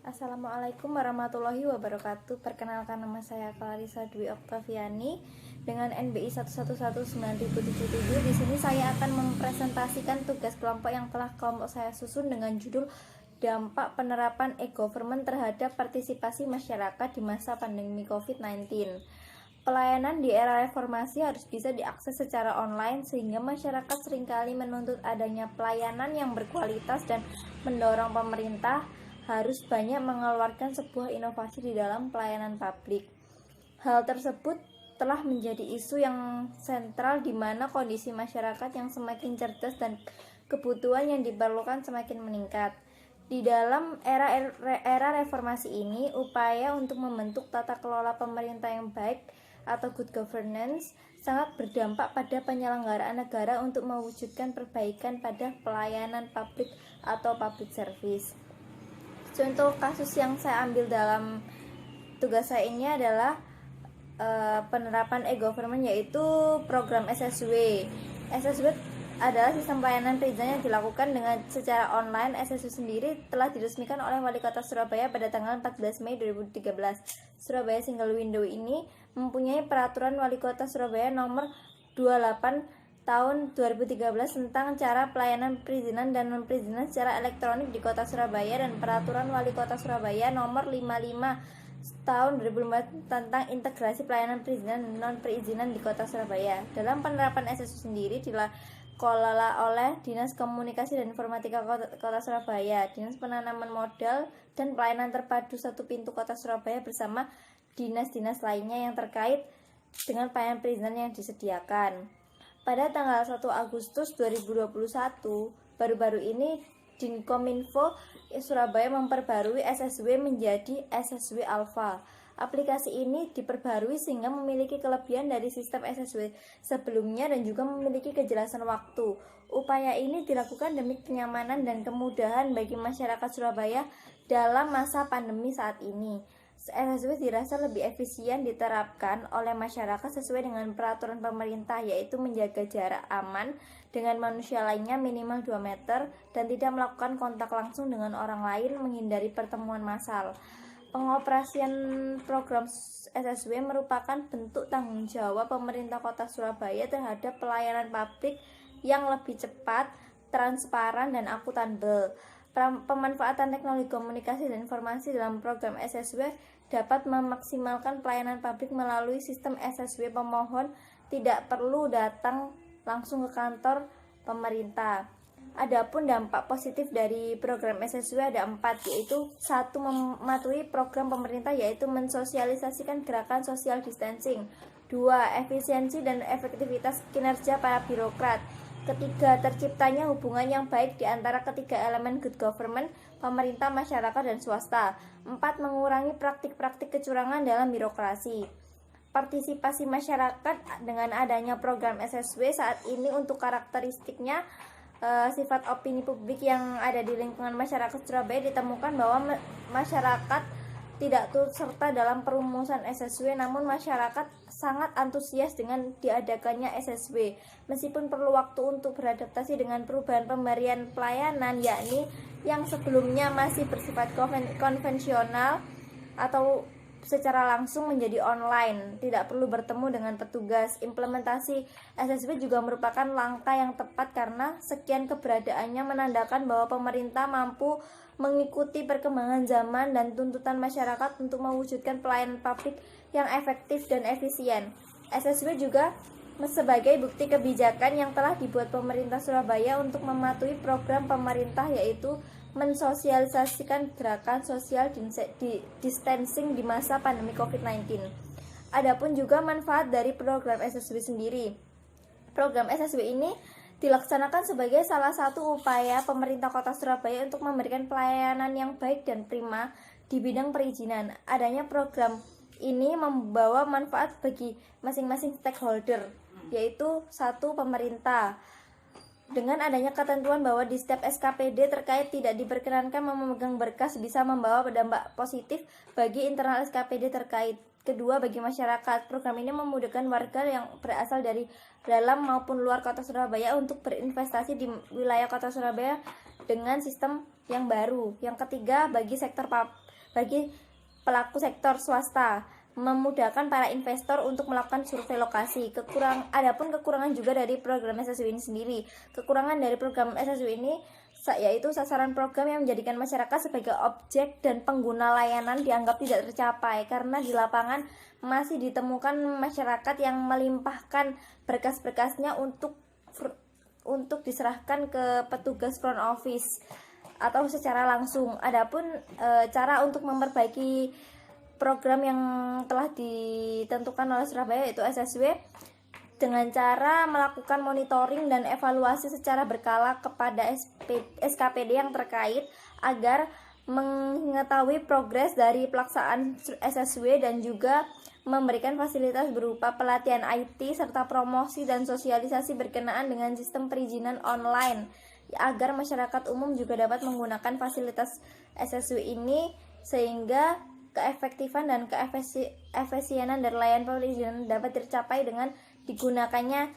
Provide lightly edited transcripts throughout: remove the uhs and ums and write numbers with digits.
Assalamualaikum warahmatullahi wabarakatuh. Perkenalkan, nama saya Clarissa Dwi Oktaviani dengan NBI 1119077. Di sini saya akan mempresentasikan tugas kelompok yang telah kelompok saya susun dengan judul Dampak Penerapan e-Government terhadap Partisipasi Masyarakat di Masa Pandemi COVID-19. Pelayanan di era reformasi harus bisa diakses secara online sehingga masyarakat seringkali menuntut adanya pelayanan yang berkualitas dan mendorong pemerintah harus banyak mengeluarkan sebuah inovasi di dalam pelayanan publik. Hal tersebut telah menjadi isu yang sentral di mana kondisi masyarakat yang semakin cerdas dan kebutuhan yang diperlukan semakin meningkat. Di dalam era reformasi ini, upaya untuk membentuk tata kelola pemerintah yang baik atau good governance sangat berdampak pada penyelenggaraan negara untuk mewujudkan perbaikan pada pelayanan publik atau public service. Contoh kasus yang saya ambil dalam tugas saya ini adalah penerapan e-government, yaitu program SSW. SSW adalah sistem pelayanan perizinan yang dilakukan dengan secara online. SSW sendiri telah diresmikan oleh Wali Kota Surabaya pada tanggal 14 Mei 2013. Surabaya Single Window ini mempunyai peraturan Wali Kota Surabaya nomor 28 tahun 2013 tentang cara pelayanan perizinan dan non-perizinan secara elektronik di Kota Surabaya dan peraturan Wali Kota Surabaya nomor 55 tahun 2005 tentang integrasi pelayanan perizinan dan non-perizinan di Kota Surabaya. Dalam penerapan SSW sendiri dikelola oleh Dinas Komunikasi dan Informatika Kota Surabaya, Dinas Penanaman Modal dan Pelayanan Terpadu Satu Pintu Kota Surabaya bersama dinas-dinas lainnya yang terkait dengan pelayanan perizinan yang disediakan. Pada tanggal 1 Agustus 2021, baru-baru ini Dinkominfo Surabaya memperbarui SSW menjadi SSW Alpha. Aplikasi ini diperbarui sehingga memiliki kelebihan dari sistem SSW sebelumnya dan juga memiliki kejelasan waktu. Upaya ini dilakukan demi kenyamanan dan kemudahan bagi masyarakat Surabaya dalam masa pandemi saat ini. SSW dirasa lebih efisien diterapkan oleh masyarakat sesuai dengan peraturan pemerintah, yaitu menjaga jarak aman dengan manusia lainnya minimal 2 meter dan tidak melakukan kontak langsung dengan orang lain, menghindari pertemuan massal. Pengoperasian program SSW merupakan bentuk tanggung jawab pemerintah Kota Surabaya terhadap pelayanan publik yang lebih cepat, transparan, dan akuntabel. Pemanfaatan teknologi komunikasi dan informasi dalam program SSW dapat memaksimalkan pelayanan publik melalui sistem SSW. Pemohon tidak perlu datang langsung ke kantor pemerintah. Adapun dampak positif dari program SSW ada 4, yaitu 1. Mematuhi program pemerintah, yaitu mensosialisasikan gerakan social distancing. 2. Efisiensi dan efektivitas kinerja para birokrat. 3. Terciptanya hubungan yang baik di antara ketiga elemen good government, pemerintah, masyarakat, dan swasta. 4. Mengurangi praktik-praktik kecurangan dalam birokrasi. Partisipasi masyarakat dengan adanya program SSW saat ini untuk karakteristiknya sifat opini publik yang ada di lingkungan masyarakat Surabaya ditemukan bahwa masyarakat tidak turut serta dalam perumusan SSW, namun masyarakat sangat antusias dengan diadakannya SSW. Meskipun perlu waktu untuk beradaptasi dengan perubahan pemberian pelayanan, yakni yang sebelumnya masih bersifat konvensional atau secara langsung menjadi online, tidak perlu bertemu dengan petugas. Implementasi SSW juga merupakan langkah yang tepat karena sekian keberadaannya menandakan bahwa pemerintah mampu mengikuti perkembangan zaman dan tuntutan masyarakat untuk mewujudkan pelayanan publik yang efektif dan efisien. SSW juga sebagai bukti kebijakan yang telah dibuat pemerintah Surabaya untuk mematuhi program pemerintah, yaitu mensosialisasikan gerakan social distancing di masa pandemi COVID-19. Adapun juga manfaat dari program SSW sendiri. Program SSW ini dilaksanakan sebagai salah satu upaya pemerintah Kota Surabaya untuk memberikan pelayanan yang baik dan prima di bidang perizinan. Adanya program ini membawa manfaat bagi masing-masing stakeholder, yaitu 1. Pemerintah. Dengan adanya ketentuan bahwa di setiap SKPD terkait tidak diperkenankan memegang berkas bisa membawa dampak positif bagi internal SKPD terkait. 2. Bagi masyarakat, program ini memudahkan warga yang berasal dari dalam maupun luar Kota Surabaya untuk berinvestasi di wilayah Kota Surabaya dengan sistem yang baru. Yang ketiga, bagi sektor bagi pelaku sektor swasta, memudahkan para investor untuk melakukan survei lokasi. Adapun kekurangan juga dari program SSW ini sendiri. Kekurangan dari program SSW ini yaitu sasaran program yang menjadikan masyarakat sebagai objek dan pengguna layanan dianggap tidak tercapai karena di lapangan masih ditemukan masyarakat yang melimpahkan berkas-berkasnya untuk diserahkan ke petugas front office atau secara langsung. Adapun cara untuk memperbaiki program yang telah ditentukan oleh Surabaya yaitu SSW dengan cara melakukan monitoring dan evaluasi secara berkala kepada SKPD yang terkait agar mengetahui progres dari pelaksanaan SSW dan juga memberikan fasilitas berupa pelatihan IT serta promosi dan sosialisasi berkenaan dengan sistem perizinan online agar masyarakat umum juga dapat menggunakan fasilitas SSW ini sehingga keefektifan dan keefisienan dari layanan perizinan dapat tercapai dengan digunakannya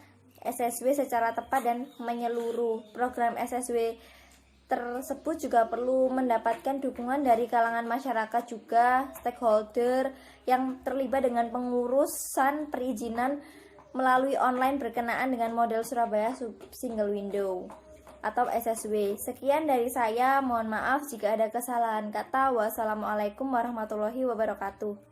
SSW secara tepat dan menyeluruh. Program SSW tersebut juga perlu mendapatkan dukungan dari kalangan masyarakat juga, stakeholder yang terlibat dengan pengurusan perizinan melalui online berkenaan dengan model Surabaya Single Window atau SSW. Sekian dari saya, mohon maaf jika ada kesalahan kata. Wassalamualaikum warahmatullahi wabarakatuh.